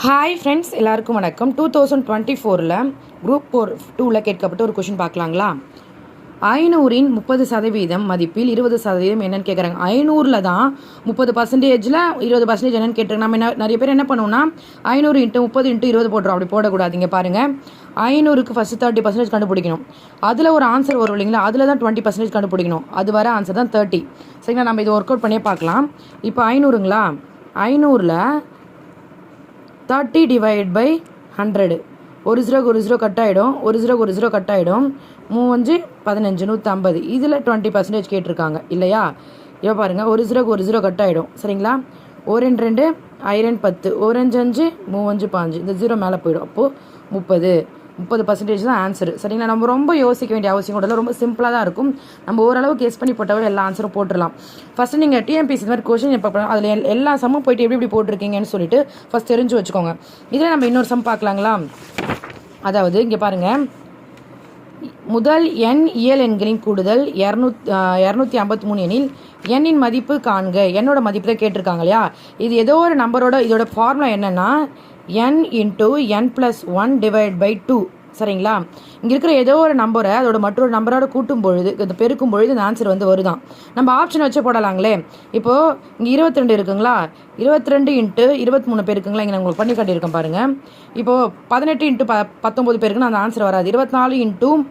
Hi friends, எல்லாருக்கும் வணக்கம். 2024 group 4 கேட்கப்பட்ட ஒரு கொஷின் பார்க்கலாங்களா? 500 30% மதிப்பில் 20% என்னன்னு கேட்குறாங்க. 500 தான் 30%ல் 20% என்னன்னு கேட்டுருங்க. நம்ம நிறைய பேர் என்ன பண்ணுவோம்னா 500 × 30 × 20 போட்டுரும். அப்படி போடக்கூடாதுங்க. பாருங்கள், 500க்கு ஃபஸ்ட்டு 30% கண்டுபிடிக்கணும். அதில் ஒரு ஆன்சர் வரும் இல்லைங்களா, அதில் தான் 20% கண்டுபிடிக்கணும். அது வர ஆன்சர் தான் 30. சரிங்களா? நம்ம இது ஒர்க் அவுட் பண்ணியே பார்க்கலாம். இப்போ 500ங்களா, 500ல் 30 / 100. ஒரு ஜீரோ கட் ஆகிடும், ஒரு ஜீரோ கட் ஆகிடும். 3 5 15 150. இதில் 20% கேட்டிருக்காங்க இல்லையா? இப்போ பாருங்கள், ஒரு ஜீரோ கட் ஆகிடும். சரிங்களா? 1 2 2 10, 1 5 3 5, இந்த ஜீரோ மேலே போயிடும். அப்போது 30% தான் ஆன்சரு. சரிங்களா? நம்ம ரொம்ப யோசிக்க வேண்டிய அவசியம் கூட இல்லை, ரொம்ப சிம்பிளாக தான் இருக்கும். நம்ம ஓரளவுக்கு கெஸ் பண்ணி போட்டாவே எல்லா ஆன்சரும் போட்டுடலாம். ஃபஸ்ட்டு நீங்கள் டிஎம்பிசி இந்த மாதிரி கொஷின் இப்போ அதில் எல்லா சம்மும் போயிட்டு எப்படி போட்டிருக்கீங்கன்னு சொல்லிட்டு ஃபஸ்ட் தெரிஞ்சு வச்சுக்கோங்க. இதில் நம்ம இன்னொரு சம் பார்க்கலாங்களா? அதாவது இங்கே பாருங்கள், முதல் எண் இயல் எண்களின் கூடுதல் 253 எனில் எண்ணின் மதிப்பு காண்க. என்னோட மதிப்பு தான் கேட்டிருக்காங்க இல்லையா? இது ஏதோ ஒரு நம்பரோட இதோட ஃபார்முலா என்னென்னா n × n + 1 / 2. சரிங்களா? இங்கே இருக்கிற ஏதோ ஒரு நம்பரை அதோட மற்றொரு நம்பரோட கூட்டும் பொழுது, இது பெருக்கும் பொழுது இந்த ஆன்சர் வருதான். நம்ம ஆப்ஷன் வச்சு போடலாங்களே. இப்போது இங்கே 22 இருக்குங்களா, 22 × 23 பேருக்குங்களா, இங்கே நான் உங்களுக்கு பண்ணி காட்டியிருக்கேன் பாருங்கள். இப்போது 18 × 19 பேருக்குன்னா அந்த ஆன்சர் வராது. 24 ×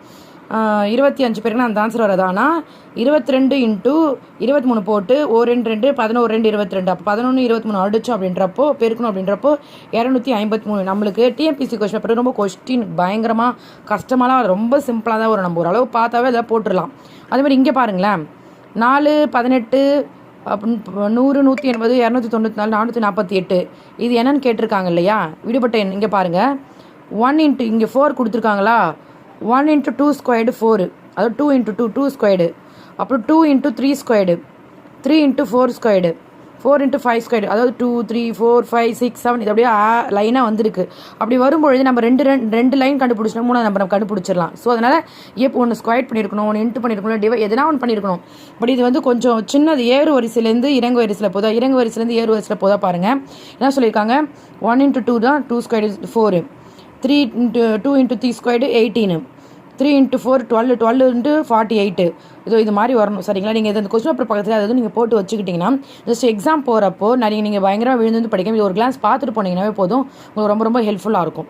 25 பேருக்குன்னா அந்த ஆன்சர் வராது. ஆனால் 22 × 23 போட்டு 1 2 2 11 2 22, அப்போ 11 23 அடிச்சோம் அப்படின்றப்போ பெருக்கணும் அப்படின்றப்போ 253. நம்மளுக்கு டிஎம்பிசி கொஸ்டின் பேப்பர் ரொம்ப கொஸ்டின் பயங்கரமாக கஷ்டமாலாம் ரொம்ப சிம்பிளாக தான் வரும். நம்ம ஓரளவு பார்த்தாவே அதை போட்டுடலாம். அதேமாதிரி இங்கே பாருங்களேன், 4 18 100 180 294 448. இது என்னன்னு கேட்டிருக்காங்க இல்லையா? விடுபட்ட எண். இங்கே பாருங்கள், 1 × இங்கே 4 கொடுத்துருக்காங்களா, 1 × 2 ஸ்கொயர்டு 4, அதாவது 2 × 2 2 ஸ்கொயர்டு, அப்புறம் 2 × 3 ஸ்கொயர்டு, 3 × 4 ஸ்கொயர்டு, 4 × 5 ஸ்கொயர்டு, அதாவது 2 3 4 5 6 7 இது அப்படியே லைனாக வந்திருக்கு. அப்படி வரும்பொழுது நம்ம ரெண்டு லைன் கண்டுபிடிச்சோம், 3 நம்ம கண்டுபிடிச்சிடலாம். ஸோ அதனால் எப்போ ஒன்று ஸ்கொயர் பண்ணியிருக்கணும், ஒன்று இன்ட்டு பண்ணியிருக்கணும், எதனா ஒன்று பண்ணியிருக்கணும். பட் இது வந்து கொஞ்சம் சின்னது. ஏறு வரிசையிலேருந்து இறங்கு வரிசையில் போதா, இறங்கு வரிசையிலேருந்து ஏறு வரிசையில் போதா பாருங்கள். என்ன சொல்லியிருக்காங்க, 1 × 2 தான் 2 ஸ்கொயர்டு 4, 3 × 2 × 3 ஸ்கொயர்டு 18, 3 × 4 12, 12 × 48. இது மாதிரி வரணும். சரிங்களா? நீங்கள் இந்த கொஸ்டின் பேப்பர் பக்கத்தில் அதாவது நீங்கள் போட்டு வச்சுக்கிட்டிங்கன்னா ஜஸ்ட் எக்ஸாம் போகிறப்போ நீங்கள் பயங்கரமாக விழுந்து படிக்க, இது ஒரு கிளாஸ் பார்த்துட்டு போனீங்கன்னாவே போதும், உங்களுக்கு ரொம்ப ரொம்ப ஹெல்ப்ஃபுல்லாக இருக்கும்.